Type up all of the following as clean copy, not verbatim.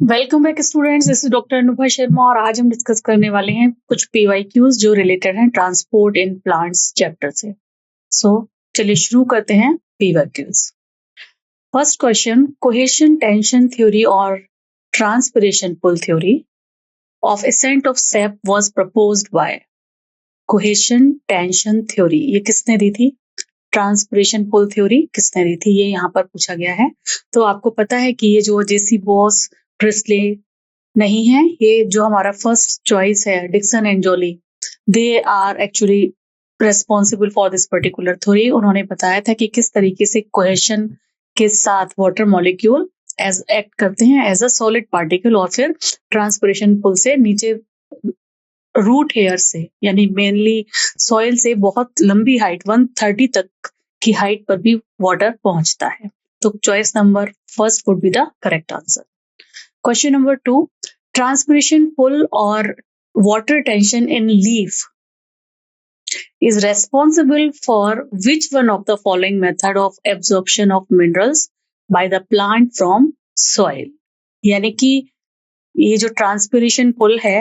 Welcome back students, this is doctor Anubha Sharma और आज हम डिस्कस करने वाले हैं कुछ पीवाईक्यूज जो रिलेटेड हैं ट्रांसपोर्ट इन प्लांट्स चैप्टर से। चलिए शुरू करते हैं PYQs. First question, cohesion tension theory और transpiration pull theory of ascent of sap was proposed by. Cohesion tension theory ये किसने दी थी? ट्रांसपिरेशन पुल थ्योरी किसने दी थी? ये यहाँ पर पूछा गया है। तो आपको पता है कि ये जो जेसी बॉस, प्रिस्ले नहीं है, ये जो हमारा फर्स्ट चॉइस है Dixon and Jolly, they are actually responsible for this particular theory. उन्होंने बताया था कि किस तरीके से कोहेशन के साथ वाटर मॉलिक्यूल एज एक्ट करते हैं एज अ सॉलिड पार्टिकल और फिर ट्रांसपिरेशन पुल से नीचे रूट हेयर से यानी मेनली सॉइल से बहुत लंबी हाइट 130 तक की हाइट पर भी वाटर पहुंचता है। तो choice number first would be the correct answer. Question number 2, transpiration pull or water tension in leaf is responsible for which one of the following method of absorption of minerals by the plant from soil? यानी कि ये जो transpiration pull है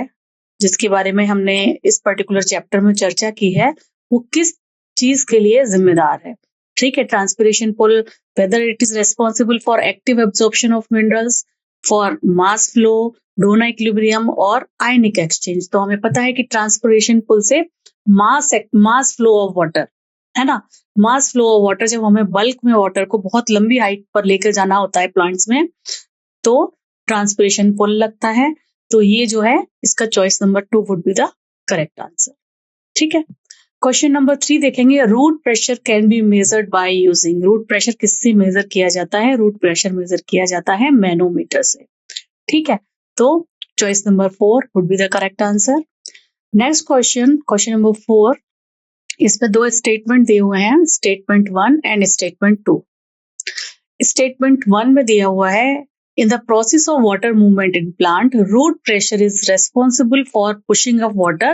जिसके बारे में हमने इस पर्टिकुलर चैप्टर में चर्चा की है वो किस चीज के लिए जिम्मेदार है? ठीक है, transpiration pull whether it is responsible for active absorption of minerals, for mass flow, Donnan equilibrium और आयनिक एक्सचेंज। तो हमें पता है कि ट्रांसपिरेशन पुल से मास फ्लो ऑफ वाटर है ना, मास फ्लो ऑफ वाटर, जब हमें बल्क में वाटर को बहुत लंबी हाइट पर लेकर जाना होता है प्लांट्स में तो ट्रांसपिरेशन पुल लगता है। तो ये जो है इसका choice number 2 would be the correct answer. ठीक है, क्वेश्चन नंबर 3 देखेंगे, root pressure can be measured by using. Root pressure किससे मेजर किया जाता है? रूट प्रेशर मेजर किया जाता है मैनोमीटर से। ठीक है, तो choice number 4 would be the correct answer. Next question, question number 4, इसमें दो स्टेटमेंट दिए हुए हैं, स्टेटमेंट 1 एंड स्टेटमेंट 2। स्टेटमेंट 1 में दिया हुआ है, in the process of water movement in plant, root pressure is responsible for pushing of water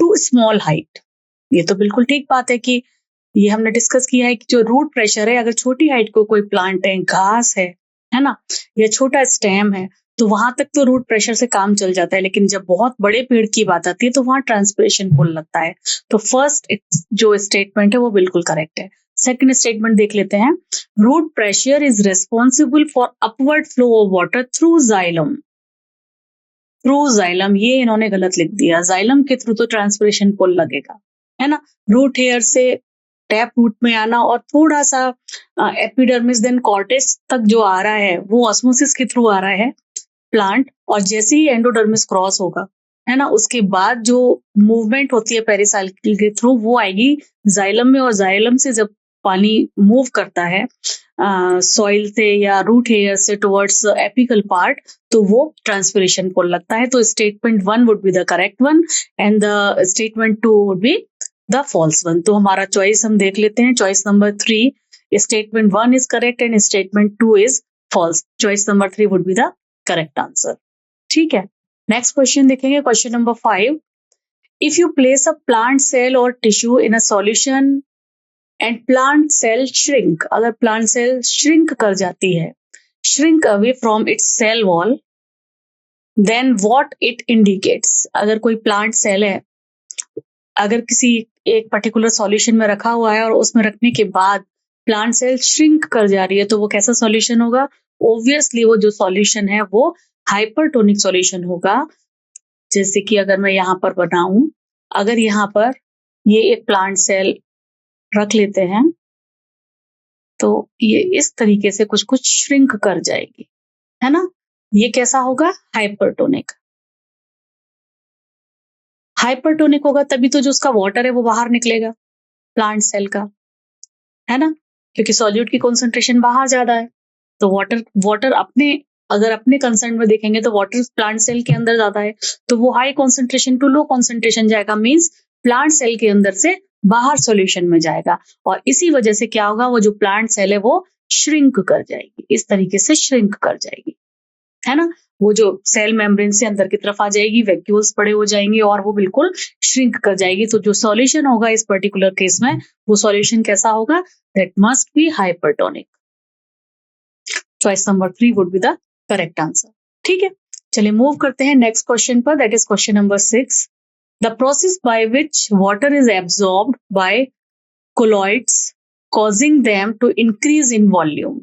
to small height। ये तो बिल्कुल ठीक बात है कि ये हमने डिस्कस किया है कि जो रूट प्रेशर है, अगर छोटी हाइट को कोई प्लांट है, घास है ना, या छोटा स्टेम है, तो वहां तक तो रूट प्रेशर से काम चल जाता है, लेकिन जब बहुत बड़े पेड़ की बात आती है तो वहां ट्रांसपिरेशन पुल लगता है। तो फर्स्ट जो स्टेटमेंट है वो बिल्कुल करेक्ट है। सेकंड स्टेटमेंट देख लेते हैं, root pressure is responsible for upward flow of water through xylem. Through xylem ये इन्होंने गलत लिख दिया, जाइलम के थ्रू तो ट्रांसपिरेशन पुल लगेगा, है ना। रूट हेयर से टैप रूट में आना और थोड़ा सा एपिडर्मिस देन कॉर्टेक्स तक जो आ रहा है वो ऑस्मोसिस के थ्रू आ रहा है प्लांट, और जैसे ही एंडोडर्मिस क्रॉस होगा, है ना, उसके बाद जो मूवमेंट होती है पेरिसाइकिल के थ्रू वो आएगी जाइलम में, और जाइलम से जब पानी मूव करता है सॉइल से या रूट हेयर से टुवर्ड्स एपिकल पार्ट, तो वो ट्रांसपिरेशन पुल लगता है। तो statement 1 would be the correct one and the statement 2 would be the false one. तो हमारा चॉइस हम देख लेते हैं, choice number 3, statement 1 is correct and statement 2 is false. Choice number 3 would be the correct answer. ठीक है, next question देखेंगे, question number 5, if you place a plant cell और tissue in a solution and plant cell shrink, अगर plant cell shrink कर जाती है, shrink away from its cell wall, then what it indicates. अगर कोई plant cell है, अगर किसी एक पर्टिकुलर सॉल्यूशन में रखा हुआ है और उसमें रखने के बाद प्लांट सेल श्रिंक कर जा रही है, तो वो कैसा सॉल्यूशन होगा? ऑब्वियसली वो जो सॉल्यूशन है वो हाइपरटोनिक सॉल्यूशन होगा। जैसे कि अगर मैं यहाँ पर बनाऊं, अगर यहाँ पर ये एक प्लांट सेल रख लेते हैं तो ये इस तरीके से कुछ कुछ श्रिंक कर जाएगी, है ना। ये कैसा होगा? हाइपरटोनिक। हाइपरटोनिक होगा तभी तो जो उसका वाटर है वो बाहर निकलेगा प्लांट सेल का, है ना, क्योंकि सॉल्यूट की कॉन्सेंट्रेशन बाहर ज्यादा है। तो वाटर अपने, अगर अपने कंसर्न में देखेंगे तो वाटर प्लांट सेल के अंदर ज्यादा है, तो वो high concentration to low concentration जाएगा, मींस प्लांट सेल के अंदर से बाहर सॉल्यूशन में जाएगा, और इसी वजह से क्या होगा, वो जो प्लांट सेल है वो श्रिंक कर जाएगी, इस तरीके से श्रिंक कर जाएगी, है ना। वो जो सेल मेम्ब्रेन से अंदर की तरफ आ जाएगी, वैक्यूल्स बड़े हो जाएंगे और वो बिल्कुल श्रिंक कर जाएगी। तो जो सॉल्यूशन होगा इस पर्टिकुलर केस में, वो सॉल्यूशन कैसा होगा? That must be hypertonic. Choice number 3 would be the correct answer. ठीक है, चलिए मूव करते हैं नेक्स्ट क्वेश्चन पर, that is question number 6. The process by which water is absorbed by colloids causing them to increase in volume.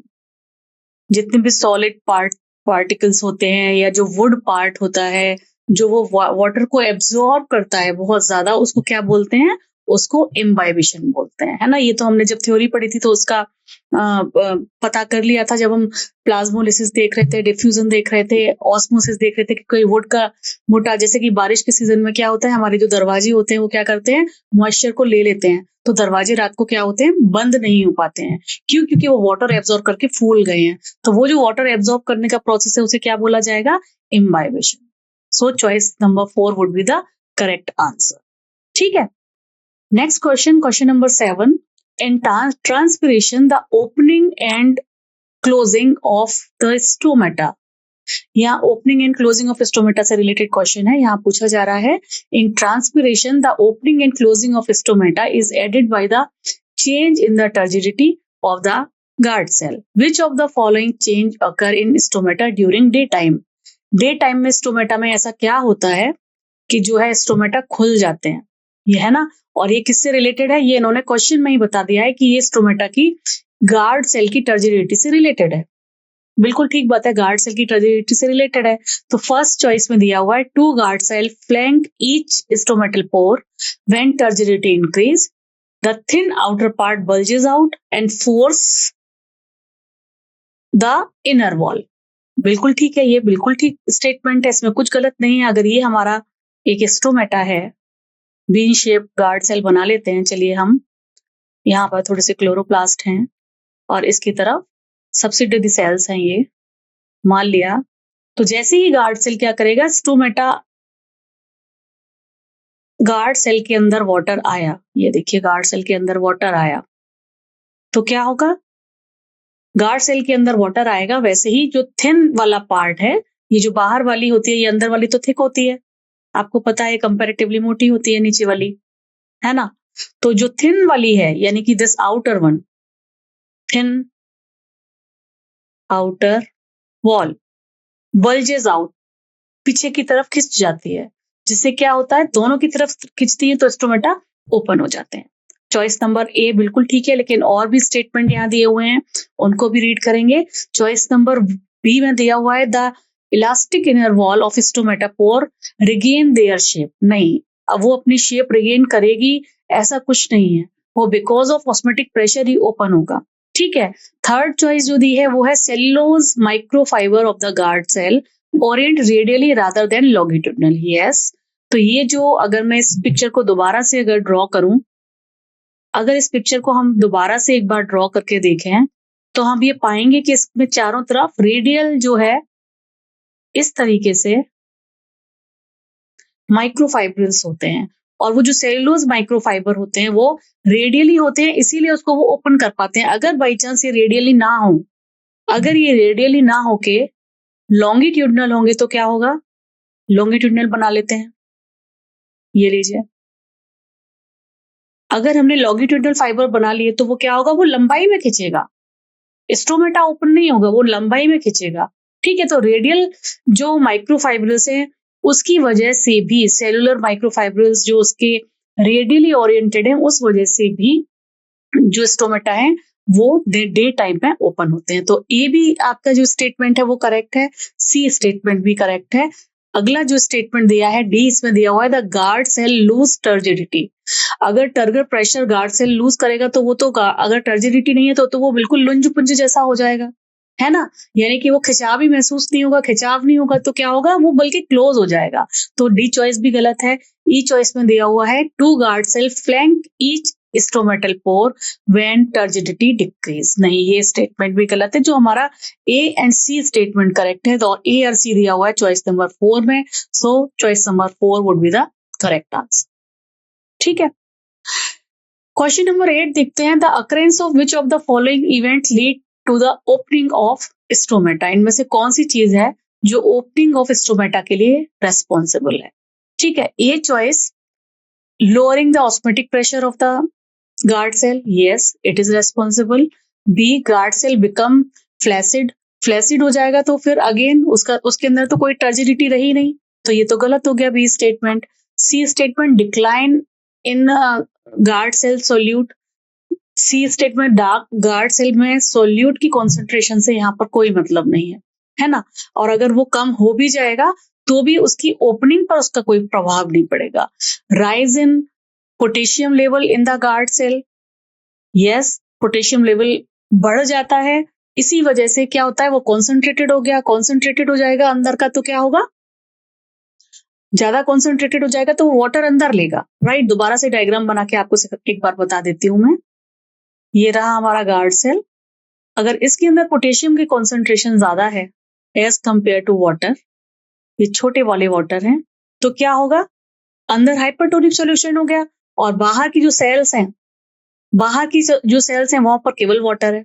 जितने भी solid particles होते हैं या जो वुड पार्ट होता है जो वो वाटर को एब्जॉर्ब करता है बहुत ज्यादा, उसको क्या बोलते हैं? उसको इम्बाइबिशन बोलते हैं, है ना. ये तो हमने जब थ्योरी पढ़ी थी तो उसका पता कर लिया था जब हम प्लाज्मोलिसिस देख रहे थे, डिफ्यूजन देख रहे थे, ऑस्मोसिस देख रहे थे कि कोई वुड का मोटा, जैसे कि बारिश के सीजन में क्या होता है, हमारे जो दरवाजे होते हैं वो क्या करते हैं, मॉइस्चर को ले लेते हैं, तो दरवाजे रात को क्या होते हैं, बंद नहीं हो पाते हैं. क्यों? क्योंकि वो वाटर एब्जॉर्ब करके फूल गए हैं. तो वो जो वाटर एब्जॉर्ब करने का प्रोसेस है उसे क्या बोला जाएगा? Imbibition. So choice number 4 would be the correct answer. ठीक है, next question, question number 7. In transpiration, the opening and closing of the stomata. यहाँ opening and closing of stomata से related question है. यहाँ पूछा जा रहा है, in transpiration, the opening and closing of stomata is aided by the change in the turgidity of the guard cell. Which of the following change occur in stomata during daytime? Daytime में stomata में ऐसा क्या होता है कि जो है stomata खुल जाते हैं, ये है ना. और ये किससे रिलेटेड है? ये इन्होंने क्वेश्चन में ही बता दिया है कि ये स्टोमेटा की गार्ड सेल की टर्जिडिटी से रिलेटेड है. बिल्कुल ठीक बात है, गार्ड सेल की टर्जिडिटी से रिलेटेड है. तो फर्स्ट चॉइस में दिया हुआ है, 2 guard cell flank each stomatal pore when turgidity increase, the thin outer part bulges out and force the inner wall. बिल्कुल ठीक है, ये बिल्कुल ठीक स्टेटमेंट है, इसमें कुछ गलत नहीं है. अगर ये हमारा एक स्टोमेटा है, बीन शेप गार्ड सेल बना लेते हैं. चलिए, हम यहाँ पर थोड़े से क्लोरोप्लास्ट हैं और इसकी तरफ सब्सिडियरी सेल्स हैं, ये मान लिया. तो जैसे ही गार्ड सेल क्या करेगा, स्टोमेटा गार्ड सेल के अंदर वाटर आया, ये देखिए गार्ड सेल के अंदर वाटर आया, तो क्या होगा, गार्ड सेल के अंदर वाटर आएगा. वैसे ही जो थिन वाला पार्ट है, ये जो बाहर वाली होती है, ये अंदर वाली तो थिक होती है, आपको पता है, कंपैरेटिवली मोटी होती है नीचे वाली, है ना. तो जो थिन वाली है, यानी कि this outer one, thin outer wall bulges out, पीछे की तरफ खिंच जाती है, जिससे क्या होता है, दोनों की तरफ खिंचती है तो स्टोमेटा ओपन हो जाते हैं. चॉइस नंबर ए बिल्कुल ठीक है, लेकिन और भी स्टेटमेंट यहाँ दिए हुए हैं, उनको भी रीड करेंगे. चॉइस नंबर बी में दिया हुआ है, the elastic inner wall of स्टोमेटापोर regain their shape. नहीं, अब वो अपनी शेप रिगेन करेगी ऐसा कुछ नहीं है, वो because of osmotic pressure he open होगा. ठीक है. थर्ड चॉइस जो दी है वो है, cellulose microfibre of the guard cell orient radially rather than longitudinal. Yes, तो ये जो, अगर मैं इस पिक्चर को दोबारा से अगर ड्रॉ करूं, अगर इस पिक्चर को हम दोबारा से एक बार ड्रॉ करके देखें, तो हम ये पाएंगे कि इसमें चारों तरफ रेडियल जो है, इस तरीके से माइक्रोफाइब्रिल्स होते हैं, और वो जो सेलुलोज माइक्रोफाइबर होते हैं वो रेडियली होते हैं, इसीलिए उसको वो ओपन कर पाते हैं. अगर बाई चांस ये रेडियली ना हो, अगर ये रेडियली ना होके लॉन्गिट्यूडनल होंगे तो क्या होगा, लॉन्गिट्यूडनल बना लेते हैं, ये लीजिए. अगर हमने लॉन्गिट्यूडनल फाइबर बना लिए तो वो क्या होगा, वो लंबाई में खींचेगा, स्टोमेटा ओपन नहीं होगा, वो लंबाई में खींचेगा. ठीक है. तो रेडियल जो माइक्रोफाइब्रिल्स हैं, उसकी वजह से भी, सेलुलर माइक्रोफाइब्रिल्स जो उसके रेडियली ओरिएंटेड हैं, उस वजह से भी जो स्टोमेटा है वो डे टाइम में ओपन होते हैं. तो ए भी आपका जो स्टेटमेंट है वो करेक्ट है, सी स्टेटमेंट भी करेक्ट है. अगला जो स्टेटमेंट दिया है डी, इसमें दिया हुआ है, the guard cell lose turgidity. अगर turgor pressure guard cell lose करेगा तो वो तो, अगर टर्जिडिटी नहीं है तो वो बिल्कुल लुंज पुंज जैसा हो जाएगा, है ना. यानी कि वो खिंचाव भी महसूस नहीं होगा, खिंचाव नहीं होगा तो क्या होगा, वो बल्कि क्लोज हो जाएगा. तो डी चॉइस भी गलत है. ई चॉइस में दिया हुआ है, 2 guard cell flank each stomatal pore when turgidity decrease. नहीं, ये स्टेटमेंट भी गलत है. जो हमारा A and C statement correct है, तो ए और सी दिया हुआ है चॉइस नंबर 4 में. So choice number 4 would be the correct answer. ठीक है. क्वेश्चन नंबर 8 देखते हैं, the occurrence of which of the following event lead to the opening of stomata. इनमें से कौन सी चीज है जो ओपनिंग ऑफ स्टोमेटा के लिए रेस्पॉन्सिबल है. ठीक है. A choice, lowering the osmotic pressure of the guard cell. Yes, it is responsible. B, guard cell become flaccid flaccid हो जाएगा तो फिर अगेन उसके अंदर तो कोई टर्जिडिटी रही नहीं, तो ये तो गलत हो गया B statement. C statement decline in guard cell solute. C statement dark guard cell में सोल्यूट की कॉन्सेंट्रेशन से यहाँ पर कोई मतलब नहीं है ना। और अगर वो कम हो भी जाएगा तो भी उसकी ओपनिंग पर उसका कोई प्रभाव नहीं पड़ेगा। Rise in potassium level in the guard cell. Yes, potassium level बढ़ जाता है, इसी वजह से क्या होता है, वो कॉन्सेंट्रेटेड हो गया। कॉन्सेंट्रेटेड हो जाएगा अंदर का तो क्या होगा, ज्यादा कॉन्सेंट्रेटेड हो जाएगा तो वाटर अंदर लेगा, राइट। दोबारा से डायग्राम बना के आपको एक बार बता देती हूं मैं। ये रहा हमारा गार्ड सेल। अगर इसके अंदर पोटेशियम की कॉन्सेंट्रेशन ज्यादा है एज कंपेयर टू वाटर, ये छोटे वाले वाटर हैं, तो क्या होगा, अंदर हाइपरटोनिक सॉल्यूशन हो गया और बाहर की जो सेल्स हैं, बाहर की जो सेल्स हैं वहां पर केवल वाटर है।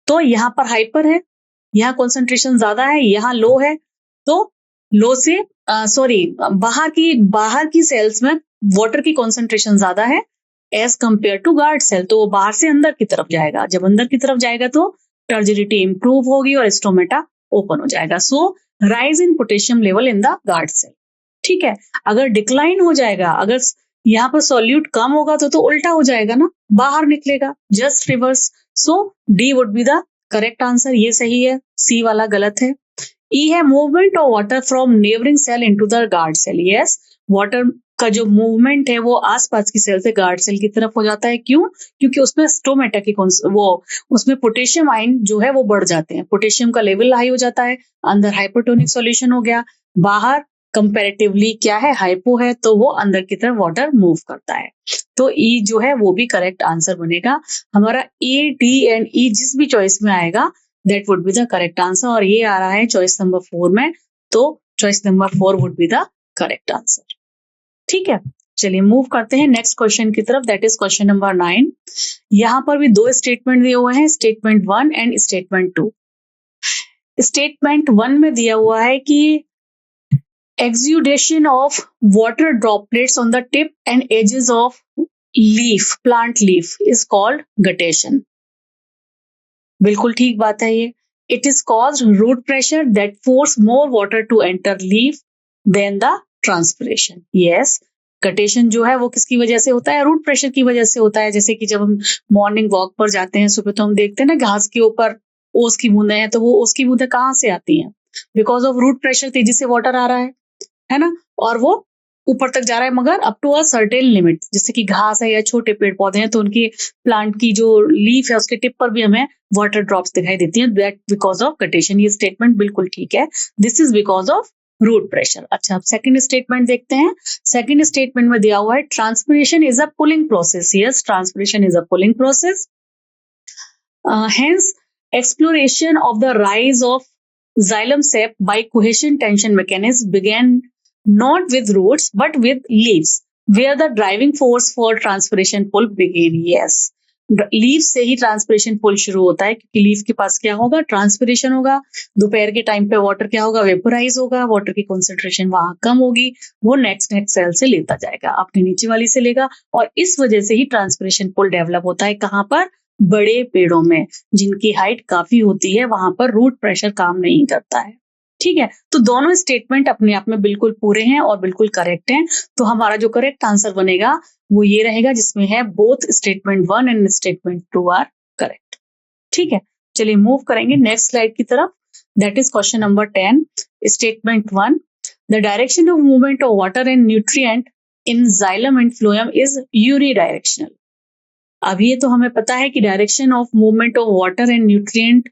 तो यहाँ पर हाइपर है, यहाँ कॉन्सेंट्रेशन ज्यादा है, यहाँ लो है, तो लो से बाहर की सेल्स में वाटर की कॉन्सेंट्रेशन ज्यादा है as compare to guard cell, तो वो बाहर से अंदर की तरफ जाएगा। जब अंदर की तरफ जाएगा तो टर्जिडिटी इंप्रूव होगी और स्टोमेटा ओपन हो जाएगा। So rise in potassium level in the guard cell. ठीक है, अगर डिक्लाइन हो जाएगा, अगर यहाँ पर सॉल्यूट कम होगा तो उल्टा हो जाएगा ना, बाहर निकलेगा, just reverse. So D would be the correct answer, ये सही है, सी वाला गलत है। ई है movement of water from neighbouring cell into the guard cell. Yes, water का जो मूवमेंट है वो आसपास की सेल से गार्ड सेल की तरफ हो जाता है। क्यों? क्योंकि उसमें स्टोमेटा की उसमें पोटेशियम आयन जो है वो बढ़ जाते हैं, पोटेशियम का लेवल हाई हो जाता है, अंदर हाइपोटोनिक सॉल्यूशन हो गया, बाहर कंपैरेटिवली क्या है, हाइपो है, तो वो अंदर की तरफ वाटर मूव करता है। तो ई जो है वो भी करेक्ट आंसर बनेगा हमारा। ए, डी एंड ई जिस भी चॉइस में आएगा that would be the correct answer, और ये आ रहा है चॉइस नंबर 4 में, तो choice number 4 would be the correct answer. ठीक है, चलिए मूव करते हैं नेक्स्ट क्वेश्चन की तरफ, दैट इज क्वेश्चन नंबर 9। यहां पर भी दो स्टेटमेंट दिए हुए हैं, स्टेटमेंट 1 एंड स्टेटमेंट 2। स्टेटमेंट 1 में दिया हुआ है कि exudation of water droplets on the tip and edges of plant leaf is called guttation. बिल्कुल ठीक बात है ये। It is caused root pressure that force more water to enter leaf than the transpiration. Yes, guttation जो है वो किसकी वजह से होता है, रूट प्रेशर की वजह से होता है। जैसे कि जब हम मॉर्निंग वॉक पर जाते हैं सुबह, तो हम देखते हैं ना घास के ऊपर ओस की बूंदें हैं, तो वो ओस की बूंदें कहाँ से आती हैं, बिकॉज ऑफ रूट प्रेशर तेजी से वाटर आ रहा है ना, और वो ऊपर तक जा रहा है, मगर up to a certain limit. जैसे कि घास है या छोटे पेड़ पौधे हैं तो उनकी प्लांट की जो लीफ है उसके टिप पर भी हमें वाटर ड्रॉप्स दिखाई देती हैं, दैट बिकॉज ऑफ गटेशन। ये स्टेटमेंट बिल्कुल ठीक है, this is because of root pressure. अच्छा, अब सेकंड स्टेटमेंट देखते हैं। सेकंड स्टेटमेंट में दिया हुआ है transpiration is a pulling process. Yes, transpiration is a pulling process, hence exploration of the rise of xylem sap by cohesion tension mechanism began not with roots but with leaves, where the driving force for transpiration pull began. Yes, leave से ही transpiration pull शुरू होता है, क्योंकि leave के पास क्या होगा, transpiration होगा। दोपहर के टाइम पे वाटर क्या होगा, वेपोराइज होगा, वाटर की कॉन्सेंट्रेशन वहां कम होगी, वो नेक्स्ट सेल से लेता जाएगा, अपने नीचे वाली से लेगा, और इस वजह से ही ट्रांसपिरेशन पुल डेवलप होता है। कहाँ पर, बड़े पेड़ों में जिनकी हाइट काफी होती है, वहां पर रूट प्रेशर काम नहीं करता है। ठीक है, तो दोनों स्टेटमेंट अपने आप में बिल्कुल पूरे हैं और बिल्कुल करेक्ट हैं। तो हमारा जो करेक्ट आंसर बनेगा वो ये रहेगा, जिसमें है both statement 1 and statement 2 are correct. ठीक है, चलिए मूव करेंगे नेक्स्ट स्लाइड की तरफ, that is question number 10। Statement 1, the direction of movement of water and nutrient in xylem and phloem is unidirectional. अब ये तो हमें पता है कि direction of movement of water and nutrient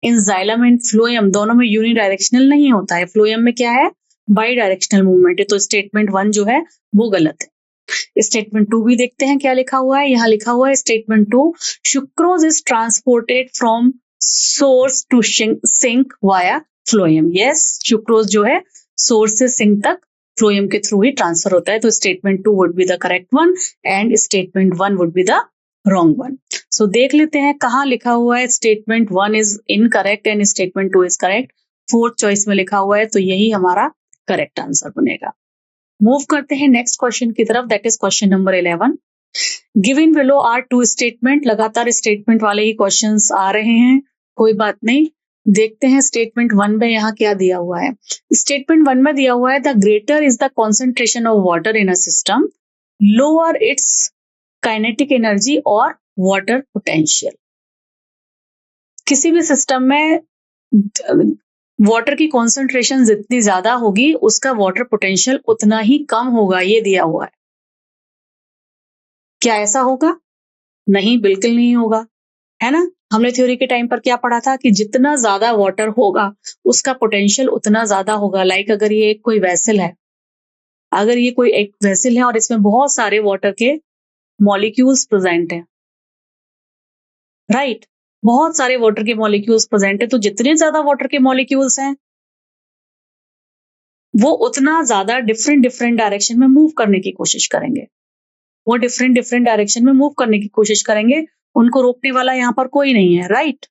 in xylem and phloem दोनों में यूनिडायरेक्शनल नहीं होता है, फ्लोएम में क्या है, बाई डायरेक्शनल मूवमेंट है। तो स्टेटमेंट 1 जो है वो गलत है। स्टेटमेंट 2 भी देखते हैं क्या लिखा हुआ है। यहाँ लिखा हुआ है statement 2, sucrose is transported from source to sink via phloem. Yes, sucrose जो है सोर्स से सिंक तक फ्लोएम के थ्रू ही ट्रांसफर होता है। तो statement 2 would be the correct one and statement 1 would be the wrong one. So देख लेते हैं कहाँ लिखा हुआ है statement 1 is incorrect and statement 2 is correct. Fourth choice में लिखा हुआ है, तो यही हमारा करेक्ट आंसर बनेगा। मूव करते हैं नेक्स्ट क्वेश्चन की तरफ, that is question number 11। Given below are 2 statement, लगातार स्टेटमेंट वाले ही क्वेश्चंस आ रहे हैं। कोई बात नहीं, देखते हैं स्टेटमेंट 1 में यहाँ क्या दिया हुआ है। स्टेटमेंट 1 में दिया हुआ है the greater is the concentration of water in a system, lower it's kinetic energy और वाटर पोटेंशियल। किसी भी सिस्टम में वाटर की कॉन्सेंट्रेशन जितनी ज्यादा होगी उसका वाटर पोटेंशियल उतना ही कम होगा, ये दिया हुआ है। क्या ऐसा होगा? नहीं, बिल्कुल नहीं होगा, है ना। हमने थ्योरी के टाइम पर क्या पढ़ा था कि जितना ज्यादा वाटर होगा उसका पोटेंशियल उतना ज्यादा होगा। लाइक अगर ये कोई वेसल है, अगर ये कोई एक वेसल है और इसमें बहुत सारे वाटर के मॉलिक्यूल्स प्रेजेंट हैं, राइट, बहुत सारे वाटर के मॉलिक्यूल्स प्रेजेंट है, तो जितने ज्यादा वाटर के मॉलिक्यूल्स हैं वो उतना ज्यादा डिफरेंट डिफरेंट डायरेक्शन में मूव करने की कोशिश करेंगे। वो डिफरेंट डिफरेंट डायरेक्शन में मूव करने की कोशिश करेंगे, उनको रोकने वाला यहाँ पर कोई नहीं है, राइट।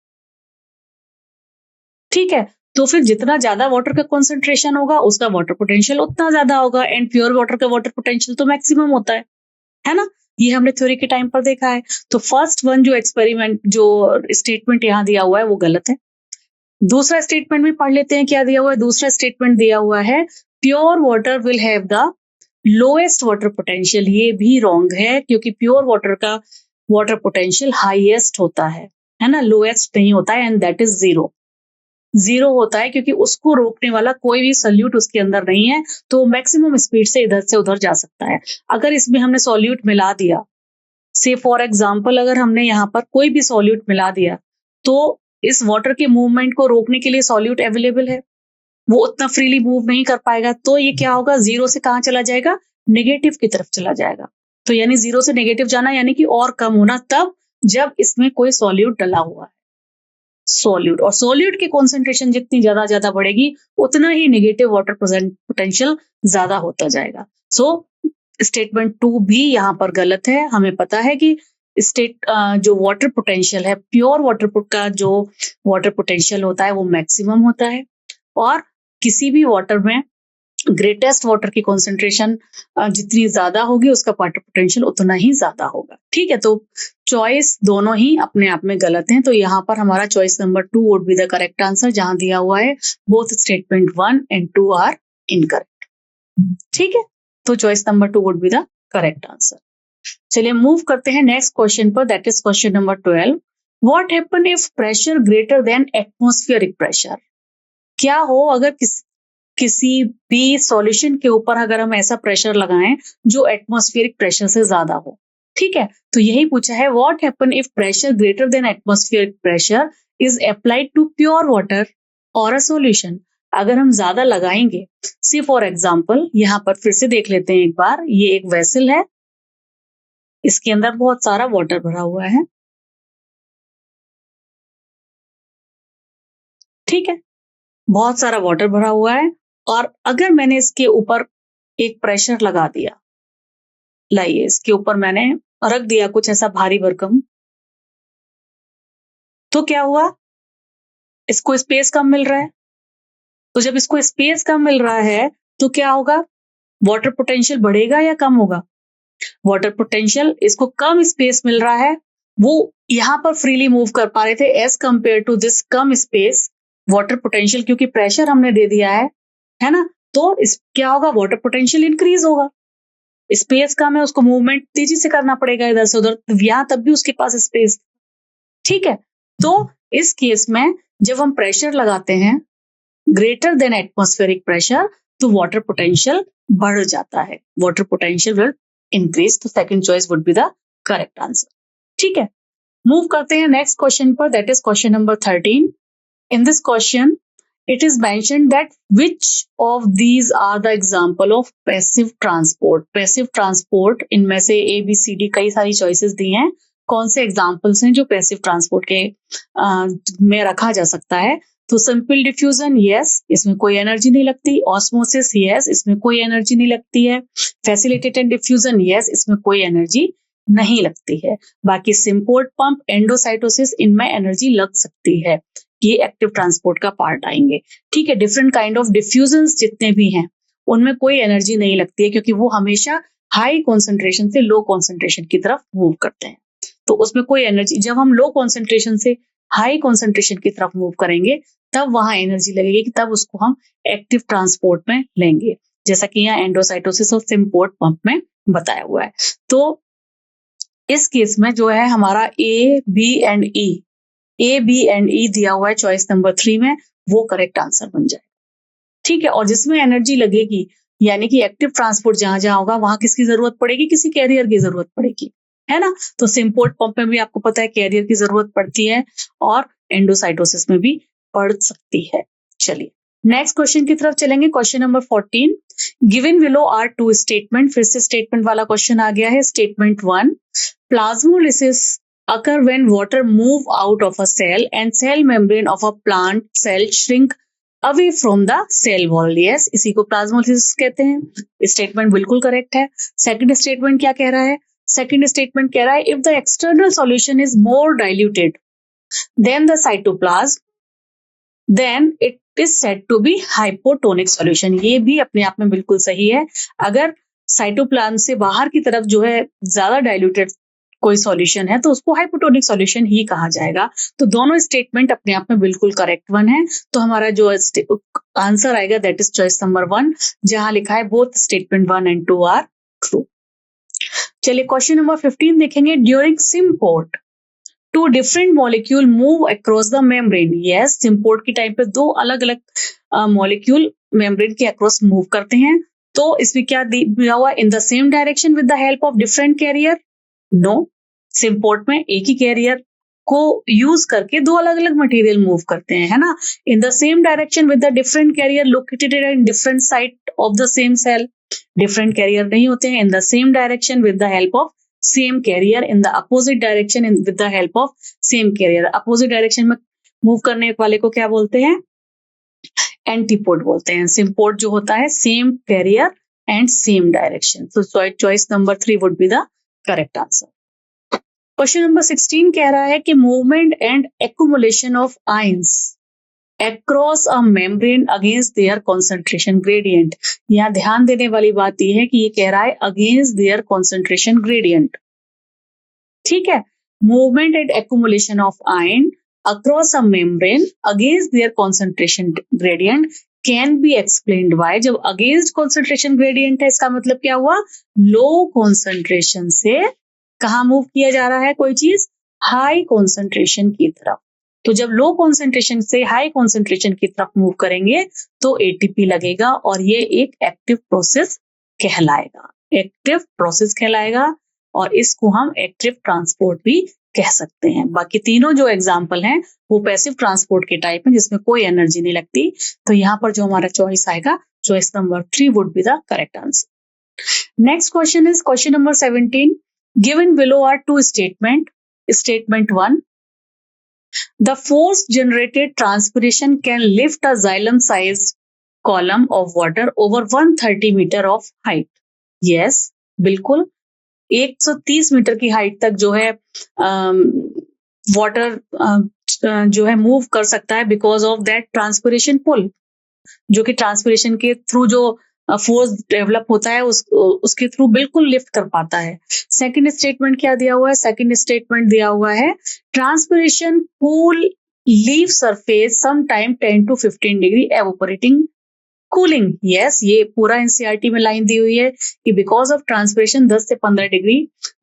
ठीक है, तो फिर जितना ज्यादा वाटर का कॉन्सेंट्रेशन होगा उसका वाटर पोटेंशियल उतना ज्यादा होगा, एंड प्योर वाटर का वाटर पोटेंशियल तो मैक्सिमम होता है ना। ये हमने थ्योरी के टाइम पर देखा है। तो फर्स्ट वन जो एक्सपेरिमेंट जो स्टेटमेंट यहाँ दिया हुआ है वो गलत है। दूसरा स्टेटमेंट भी पढ़ लेते हैं क्या दिया हुआ है। दूसरा स्टेटमेंट दिया हुआ है pure water will have the lowest water potential. ये भी रॉन्ग है, क्योंकि प्योर वाटर का वाटर पोटेंशियल हाईएस्ट होता है ना, लोएस्ट नहीं होता है, and that is zero. Zero होता है क्योंकि उसको रोकने वाला कोई भी सॉल्यूट उसके अंदर नहीं है, तो मैक्सिमम स्पीड से इधर से उधर जा सकता है। अगर इसमें हमने सॉल्यूट मिला दिया, से फॉर एग्जाम्पल अगर हमने यहाँ पर कोई भी सॉल्यूट मिला दिया, तो इस वाटर के मूवमेंट को रोकने के लिए सॉल्यूट अवेलेबल है, वो उतना फ्रीली मूव नहीं कर पाएगा, तो ये क्या होगा, जीरो से कहाँ चला जाएगा, नेगेटिव की तरफ चला जाएगा। तो यानी जीरो से नेगेटिव जाना यानी कि और कम होना, तब जब इसमें कोई सॉल्यूट डला हुआ है। सॉल्यूट, और सॉल्यूट की कॉन्सेंट्रेशन जितनी ज्यादा बढ़ेगी उतना ही नेगेटिव वाटर पोटेंशियल ज्यादा होता जाएगा। सो स्टेटमेंट 2 भी यहाँ पर गलत है। हमें पता है कि जो वाटर पोटेंशियल है, प्योर वाटर का जो वाटर पोटेंशियल होता है वो मैक्सिमम होता है, और किसी भी वाटर में ग्रेटेस्ट वाटर की कॉन्सेंट्रेशन जितनी ज्यादा होगी उसका वाटर पोटेंशियल उतना ही ज्यादा होगा। ठीक है, तो चॉइस दोनों ही अपने आप में गलत हैं। तो यहाँ पर हमारा choice number 2 would be the correct answer, जहां दिया हुआ है both statement 1 and 2 are incorrect. ठीक है, तो choice number 2 would be the correct answer. चलिए मूव करते हैं नेक्स्ट क्वेश्चन पर, that is question number 12। What happen if pressure greater than atmospheric pressure. क्या हो अगर किसी भी सॉल्यूशन के ऊपर अगर हम ऐसा प्रेशर लगाएं जो एटमॉस्फेरिक प्रेशर से ज्यादा हो। ठीक है, तो यही पूछा है, what happen if pressure greater than atmospheric pressure is applied to pure water और अ सॉल्यूशन। अगर हम ज्यादा लगाएंगे, सी फॉर एग्जाम्पल यहाँ पर फिर से देख लेते हैं एक बार, ये एक वेसल है, इसके अंदर बहुत सारा वाटर भरा हुआ है। ठीक है, बहुत सारा वाटर भरा हुआ है, और अगर मैंने इसके ऊपर एक प्रेशर लगा दिया, लाइए इसके ऊपर मैंने रख दिया कुछ ऐसा भारी भरकम, तो क्या हुआ, इसको स्पेस कम मिल रहा है। तो जब इसको स्पेस कम मिल रहा है तो क्या होगा, वाटर पोटेंशियल बढ़ेगा या कम होगा। वाटर पोटेंशियल, इसको कम स्पेस मिल रहा है, वो यहां पर फ्रीली मूव कर पा रहे थे एज कंपेयर टू दिस कम स्पेस वाटर पोटेंशियल, क्योंकि प्रेशर हमने दे दिया है ना, तो क्या होगा, वाटर पोटेंशियल इंक्रीज होगा। स्पेस कम है, उसको मूवमेंट तेजी से करना पड़ेगा इधर से उधर, यहां तब भी उसके पास स्पेस। ठीक है, तो इस केस में जब हम प्रेशर लगाते हैं ग्रेटर देन एटमॉस्फेरिक प्रेशर, तो वाटर पोटेंशियल बढ़ जाता है, वाटर पोटेंशियल विल इंक्रीज। तो second choice would be the correct answer. ठीक है, मूव करते हैं नेक्स्ट क्वेश्चन पर, that is question number 13। In this question it is mentioned that which of these are the example of passive transport। passive transport इनमें से A B C D कई सारी choices दी हैं, कौन से examples हैं जो passive transport के में रखा जा सकता है। तो सिंपल डिफ्यूजन, यस, इसमें कोई एनर्जी नहीं लगती। ऑस्मोसिस, यस, इसमें कोई एनर्जी नहीं लगती है। फैसिलिटेटेड डिफ्यूजन, यस, इसमें कोई एनर्जी नहीं लगती है। बाकी सिंपोर्ट पंप, एंडोसाइटोसिस, इनमें एनर्जी लग सकती है, ये एक्टिव ट्रांसपोर्ट का पार्ट आएंगे। ठीक है, डिफरेंट काइंड ऑफ डिफ्यूजन्स जितने भी हैं उनमें कोई एनर्जी नहीं लगती है, क्योंकि वो हमेशा हाई कॉन्सेंट्रेशन से लो कॉन्सेंट्रेशन की तरफ मूव करते हैं, तो उसमें कोई एनर्जी, जब हम लो कॉन्सेंट्रेशन से हाई कॉन्सेंट्रेशन की तरफ मूव करेंगे तब वहां एनर्जी लगेगी कि तब उसको हम एक्टिव ट्रांसपोर्ट में लेंगे, जैसा कि यहाँ एंडोसाइटोसिस और सिम्पोर्ट पंप में बताया हुआ है। तो इस केस में जो है हमारा ए बी एंड ई दिया हुआ है चॉइस नंबर 3 में, वो करेक्ट आंसर बन जाए। ठीक है, और जिसमें एनर्जी लगेगी यानी कि एक्टिव ट्रांसपोर्ट जहां जहां होगा वहां किसकी जरूरत पड़ेगी, किसी कैरियर की जरूरत पड़ेगी, है ना। तो सिम्पोर्ट पंप में भी आपको पता है कैरियर की जरूरत पड़ती है और एंडोसाइटोसिस में भी पड़ सकती है। चलिए नेक्स्ट क्वेश्चन की तरफ चलेंगे। Question number 14, given below are two statement. फिर से स्टेटमेंट वाला क्वेश्चन आ गया है। Statement 1, plasmolysis occur when water move out of a cell and cell membrane of a plant cell shrink away from the cell wall. Yes, इसी को plasmolysis कहते हैं। स्टेटमेंट बिल्कुल करेक्ट है। सेकंड स्टेटमेंट क्या कह रहा है? सेकंड स्टेटमेंट कह रहा है if the external solution is more diluted than the cytoplasm then it is said to be hypotonic solution. ये भी अपने आप में बिल्कुल सही है। अगर साइटोप्लाज्म से बाहर की तरफ जो है ज्यादा डाइल्यूटेड कोई सॉल्यूशन है तो उसको हाइपोटोनिक सॉल्यूशन ही कहा जाएगा। तो दोनों स्टेटमेंट अपने आप में बिल्कुल करेक्ट वन है। तो हमारा जो आंसर आएगा दैट इज चॉइस नंबर 1, जहां लिखा है both statement 1 and 2 are true. चलिए क्वेश्चन नंबर 15 देखेंगे। During symport two different molecule move across the membrane. Yes, symport के टाइम पे दो अलग अलग मॉलिक्यूल मेम्ब्रेन के अक्रॉस मूव करते हैं। तो इसमें क्या दिया हुआ? In the same direction with the help of different carrier. No, symport में एक ही कैरियर को यूज करके दो अलग अलग मटेरियल मूव करते हैं, है ना। In the same direction with the different carrier located in different side of the same cell. Different carrier नहीं होते हैं। In the same direction with the help of same carrier. In the opposite direction with the help of same carrier. Opposite direction में move करने वाले को क्या बोलते हैं? एंटीपोड बोलते हैं। सिम्पोर्ट जो होता है same carrier and same direction. So choice number 3 would be the correct answer. Question number 16 कह रहा है कि movement and accumulation of ions across a membrane against their concentration gradient. यहाँ ध्यान देने वाली बात यह है कि ये कह रहा है अगेंस्ट देयर कॉन्सेंट्रेशन ग्रेडियंट। ठीक है, movement and accumulation of ion across a membrane against their concentration gradient can be explained bye. जब अगेंस्ट कॉन्सेंट्रेशन ग्रेडियंट है इसका मतलब क्या हुआ? लो कॉन्सेंट्रेशन से कहाँ मूव किया जा रहा है कोई चीज? हाई कॉन्सेंट्रेशन की तरफ। तो जब लो कॉन्सेंट्रेशन से हाई कॉन्सेंट्रेशन की तरफ मूव करेंगे तो एटीपी लगेगा और ये एक एक्टिव प्रोसेस कहलाएगा। एक्टिव प्रोसेस कहलाएगा और इसको हम एक्टिव ट्रांसपोर्ट भी कह सकते हैं। बाकी तीनों जो एग्जाम्पल हैं वो पैसिव ट्रांसपोर्ट के टाइप हैं जिसमें कोई एनर्जी नहीं लगती। तो यहाँ पर जो हमारा चॉइस आएगा choice number 3 would be the correct answer. Next question is question number 17, given below are two statement. Statement 1, the force generated transpiration can lift a xylem size column of water over 130 meter of height. Yes, बिल्कुल 130 metre की height तक जो है water जो है move कर सकता है because of that transpiration pull, जो कि ट्रांसपिरेशन के थ्रू जो फोर्स डेवलप होता है उसके थ्रू बिल्कुल लिफ्ट कर पाता है। सेकंड स्टेटमेंट क्या दिया हुआ है? सेकंड स्टेटमेंट दिया हुआ है transpiration pull leave surface some time 10 to 15 degree evaporating cooling. Yes, ये पूरा एनसीईआरटी में लाइन दी हुई है कि बिकॉज ऑफ ट्रांसपिरेशन 10 से 15 डिग्री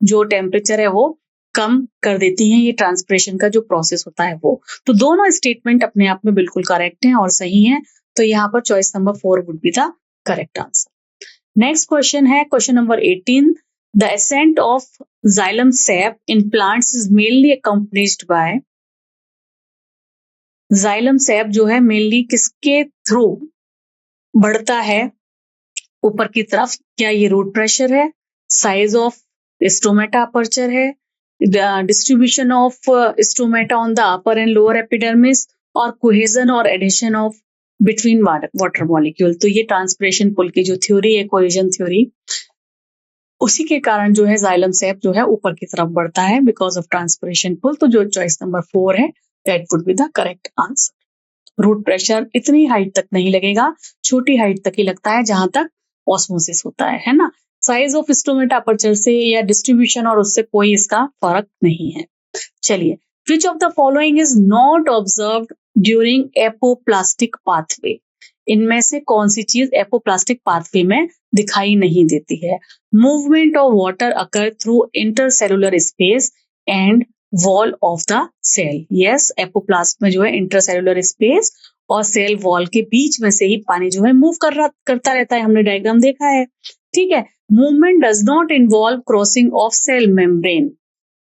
जो टेम्परेचर है वो कम कर देती है ये ट्रांसपिरेशन का जो प्रोसेस होता है वो। तो दोनों स्टेटमेंट अपने आप में बिल्कुल करेक्ट हैं और सही हैं। तो यहाँ पर choice number 4 would be the correct answer. Next question है question number 18, the ascent of xylem sap in plants is mainly accompanied by। xylem sap जो है मेनली किसके थ्रू बढ़ता है ऊपर की तरफ? क्या ये रूट प्रेशर है, साइज ऑफ स्टोमेटा अपर्चर है, distribution of stomata on the upper and lower epidermis, और कोहेजन और adhesion of between water molecule? तो ये ट्रांसपिरेशन पुल की जो थ्योरी है, कोहेजन थ्योरी, उसी के कारण जो है xylem sap जो है ऊपर की तरफ बढ़ता है बिकॉज ऑफ ट्रांसपिरेशन पुल। तो जो चॉइस नंबर 4 है that would be the correct answer. Root pressure इतनी हाइट तक नहीं लगेगा, छोटी हाइट तक ही लगता है जहां तक ऑस्मोसिस होता है ना। साइज ऑफ स्टोमेटा अपर्चर से या डिस्ट्रीब्यूशन और उससे कोई इसका फर्क नहीं है। चलिए विच of the following is not observed during apoplastic pathway? इनमें से कौन सी चीज एपोप्लास्टिक पाथवे में दिखाई नहीं देती है? Movement of water occur through intercellular space and wall of the cell. Yes, apoplast में जो है इंटरसेलुलर स्पेस और सेल वॉल के बीच में से ही पानी जो है मूव करता रहता है, हमने डायग्राम देखा है। ठीक है, movement does not involve crossing of cell membrane.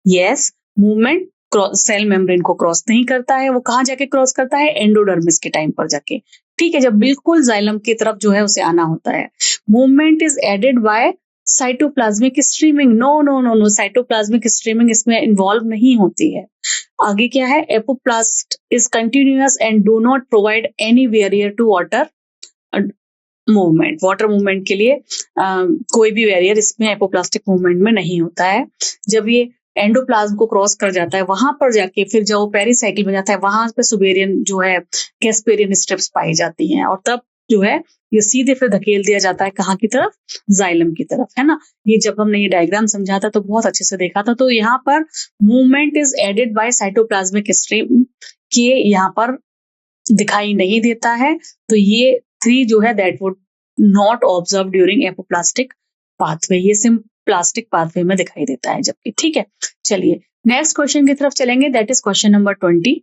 Yes, movement cell membrane को क्रॉस नहीं करता है। वो कहाँ जाके क्रॉस करता है? एंडोडर्मिस के टाइम पर जाके। ठीक है, जब बिल्कुल जाइलम की तरफ जो है उसे आना होता है। Movement is aided by cytoplasmic streaming. No no no no, cytoplasmic streaming इसमें इन्वॉल्व नहीं होती है। आगे क्या है? Apoplast is continuous and do not provide any barrier to water movement. Water movement के लिए कोई भी बैरियर इसमें एपोप्लास्टिक मूवमेंट में नहीं होता है। जब ये एंडोप्लाज्म को क्रॉस कर जाता है, वहां पर जाके फिर जब वो पेरिसाइकिल में जाता है, वहां पे सुबेरियन जो है कैस्पेरियन स्ट्रिप्स पाई जाती हैं और तब जो है ये सीधे फिर धकेल दिया जाता है कहाँ की तरफ? जाइलम की तरफ, है ना। ये जब हमने ये डायग्राम समझा था तो बहुत अच्छे से देखा था। तो यहाँ पर movement is aided by cytoplasmic stream के यहाँ पर दिखाई नहीं देता है। तो ये 3 जो है that would not observe during apoplastic pathway. ये सिम्प्लास्टिक पाथवे में दिखाई देता है जबकि। ठीक है, चलिए नेक्स्ट क्वेश्चन की तरफ चलेंगे, that is question number 20।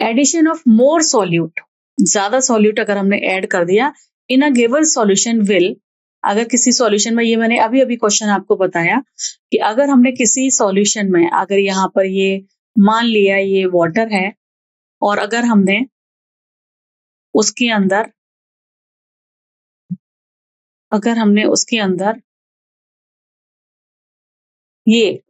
Addition of more solute, ज्यादा सॉल्यूट अगर हमने ऐड कर दिया in a given solution will, अगर किसी सॉल्यूशन में, ये मैंने अभी अभी क्वेश्चन आपको बताया कि अगर हमने किसी सॉल्यूशन में, अगर यहाँ पर ये मान लिया ये वाटर है और अगर हमने उसके अंदर ये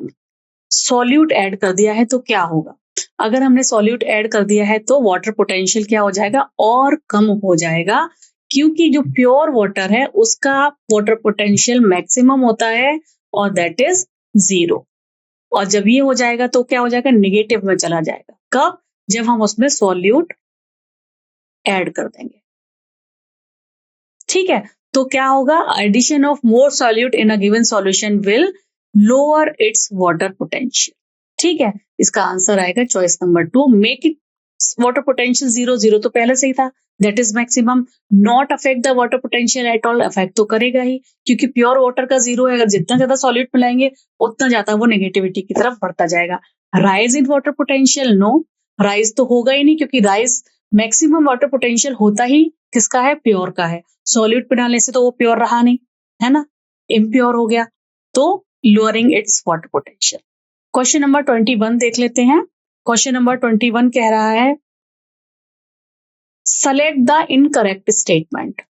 सॉल्यूट ऐड कर दिया है तो क्या होगा? अगर हमने सॉल्यूट ऐड कर दिया है तो वाटर पोटेंशियल क्या हो जाएगा? और कम हो जाएगा, क्योंकि जो प्योर वाटर है उसका वाटर पोटेंशियल मैक्सिमम होता है और दैट इज 0। और जब ये हो जाएगा तो क्या हो जाएगा? नेगेटिव में चला जाएगा। कब? जब हम उसमें सॉल्यूट ऐड कर देंगे। ठीक है, तो क्या होगा? Addition of more solute in a given solution will lower its water potential. ठीक है, इसका आंसर आएगा choice number 2, make it water potential 0। 0 तो पहले से ही था, that is maximum. Not affect the water potential at all, affect तो करेगा ही, क्योंकि प्योर वाटर का 0 है। अगर जितना ज्यादा सॉल्यूट मिलाएंगे उतना ज्यादा वो नेगेटिविटी की तरफ बढ़ता जाएगा। Rise in water potential, no, rise तो होगा ही नहीं, क्योंकि राइज मैक्सिमम वाटर पोटेंशियल होता ही किसका है? प्योर का है। सॉल्यूट पे डालने से तो वो प्योर रहा नहीं, है ना, इम्प्योर हो गया, तो lowering it's water potential. Question number 21 देख लेते हैं। क्वेश्चन नंबर 21 कह रहा है, select the incorrect statement.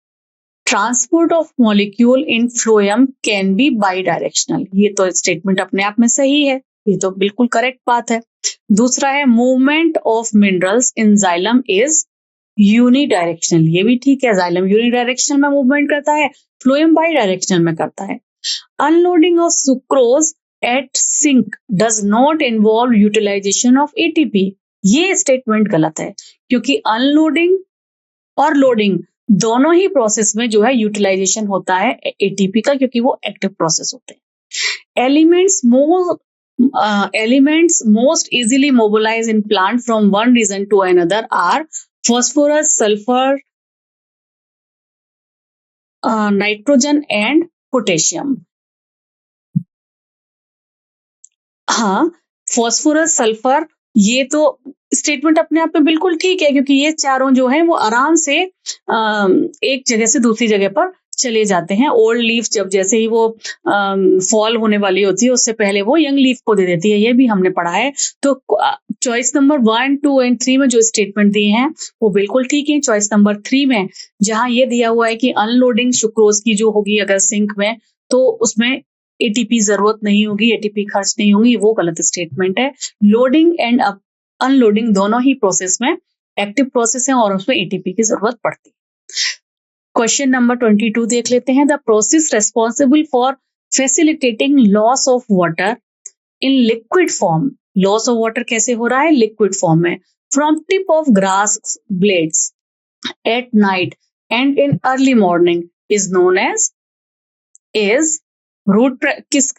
Transport of molecule in phloem can be by directional. ये तो स्टेटमेंट अपने आप में सही है, ये तो बिल्कुल करेक्ट बात है। दूसरा है, movement of minerals in xylem is unidirectional. ये भी ठीक है, जाइलम यूनिडायरेक्शनल में मूवमेंट करता है, फ्लोएम बाई डायरेक्शनल में करता है। Unloading of sucrose at sink does not involve utilization of ATP. ये स्टेटमेंट गलत है, क्योंकि अनलोडिंग और लोडिंग दोनों ही प्रोसेस में जो है यूटिलाइजेशन होता है एटीपी का, क्योंकि वो एक्टिव प्रोसेस होते हैं। Elements most easily mobilize in plant from one region to another are phosphorus, sulfur, nitrogen and potassium. हाँ, फॉस्फोरस, सल्फर, ये तो स्टेटमेंट अपने आप में बिल्कुल ठीक है, क्योंकि ये चारों जो है वो आराम से एक जगह से दूसरी जगह पर चले जाते हैं। ओल्ड लीफ जब जैसे ही वो फॉल होने वाली होती है उससे पहले वो यंग लीफ को दे देती है, ये भी हमने पढ़ा है। तो चॉइस नंबर 1, 2 एंड 3 में जो स्टेटमेंट दिए हैं वो बिल्कुल ठीक है। चॉइस नंबर 3 में जहां ये दिया हुआ है कि अनलोडिंग सुक्रोज की जो होगी अगर सिंक में, तो उसमें एटीपी जरूरत नहीं होगी, एटीपी खर्च नहीं होगी, वो गलत स्टेटमेंट है। लोडिंग एंड अनलोडिंग दोनों ही प्रोसेस में एक्टिव प्रोसेस है और उसमें एटीपी की जरूरत पड़ती है। क्वेश्चन नंबर 22 देख लेते हैं। The process responsible for facilitating loss of water in liquid form. Loss of water कैसे हो रहा है? लिक्विड फॉर्म में। From tip of grass blades at night and in early morning is known as, is root, किस,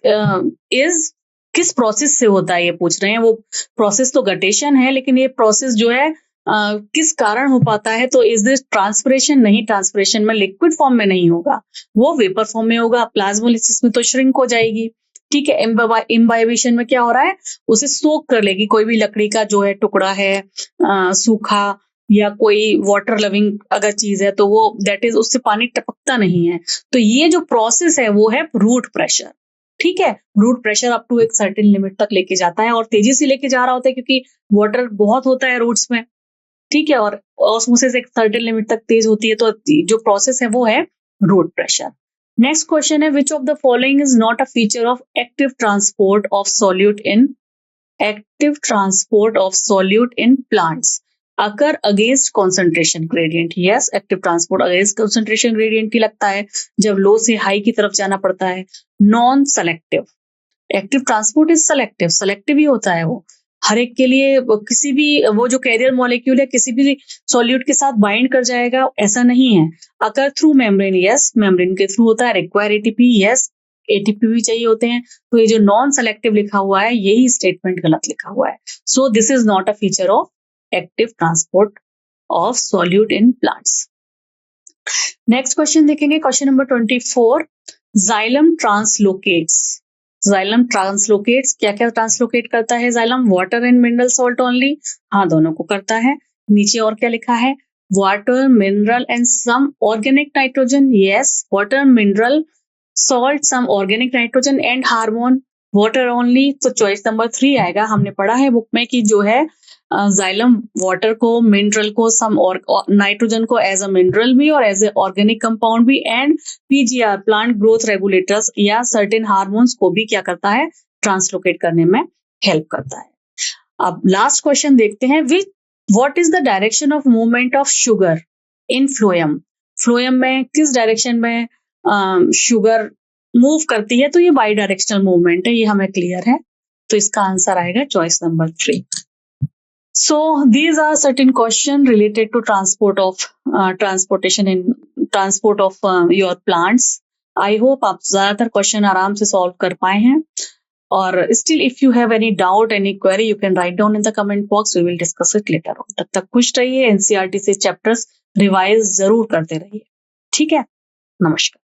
is किस प्रोसेस से होता है ये पूछ रहे हैं। वो प्रोसेस तो गटेशन है, लेकिन ये प्रोसेस जो है किस कारण हो पाता है, तो इज दिस ट्रांसपिरेशन? नहीं, ट्रांसपिरेशन में लिक्विड फॉर्म में नहीं होगा, वो वेपर फॉर्म में होगा। प्लाज्मोलिसिस में तो श्रिंक हो जाएगी। ठीक है, इम्बाइबेशन में क्या हो रहा है, उसे सोक कर लेगी। कोई भी लकड़ी का जो है टुकड़ा है सूखा, या कोई वाटर लविंग अगर चीज है, तो वो दैट इज, उससे पानी टपकता नहीं है। तो ये जो प्रोसेस है वो है रूट प्रेशर। ठीक है, रूट प्रेशर अप टू एक सर्टेन लिमिट तक लेके जाता है, और तेजी से लेके जा रहा होता है क्योंकि वाटर बहुत होता है रूट्स में। ठीक है, और ऑस्मोसिस एक सर्टेन लिमिट तक तेज होती है, तो जो प्रोसेस है वो है रूट प्रेशर। नेक्स्ट क्वेश्चन है, which of the following is not a feature of active transport of solute in plants occur against concentration gradient? Yes, active transport against concentration gradient ही लगता है जब लो से हाई की तरफ जाना पड़ता है। Non selective, active transport is selective, selective ही होता है वो हर एक के लिए। किसी भी वो जो कैरियर मॉलिक्यूल है किसी भी सॉल्यूट के साथ बाइंड कर जाएगा, ऐसा नहीं है। अगर थ्रू मेम्ब्रेन, यस, मेम्ब्रेन के थ्रू होता है। रिक्वायर एटीपी, यस, एटीपी भी चाहिए होते हैं। तो ये जो नॉन सेलेक्टिव लिखा हुआ है, यही स्टेटमेंट गलत लिखा हुआ है। So this is not a feature of active transport of solute in plants. Next question देखेंगे, क्वेश्चन नंबर 24। जाइलम ट्रांसलोकेट्स, जाइलम ट्रांसलोकेट्स क्या क्या ट्रांसलोकेट करता है xylem? Water and mineral salt only, हाँ दोनों को करता है। नीचे और क्या लिखा है? Water, mineral and some organic nitrogen, yes, water, mineral salt, some organic nitrogen and hormone. Water only, तो चॉइस नंबर 3 आएगा। हमने पढ़ा है बुक में कि जो है जाइलम वाटर को, मिनरल को, सम और नाइट्रोजन को एज अ मिनरल भी और एज ए ऑर्गेनिक कंपाउंड भी, and PGR plant growth regulators या सर्टेन हार्मोन्स को भी क्या करता है, ट्रांसलोकेट करने में हेल्प करता है। अब लास्ट क्वेश्चन देखते हैं, what is the direction of movement of sugar in phloem? Phloem में किस डायरेक्शन में शुगर मूव करती है? तो ये बाई डायरेक्शनल मूवमेंट है, ये हमें क्लियर है। तो इसका आंसर आएगा choice number 3। So these are certain questions related to transport of your plants. I hope आप ज्यादातर क्वेश्चन आराम से सॉल्व कर पाए हैं। और still if you have any doubt, any query, you can write down in the comment box. We will discuss it later on. तब तक खुश रहिए, NCERT से चैप्टर्स रिवाइज जरूर करते रहिए। ठीक है, नमस्कार।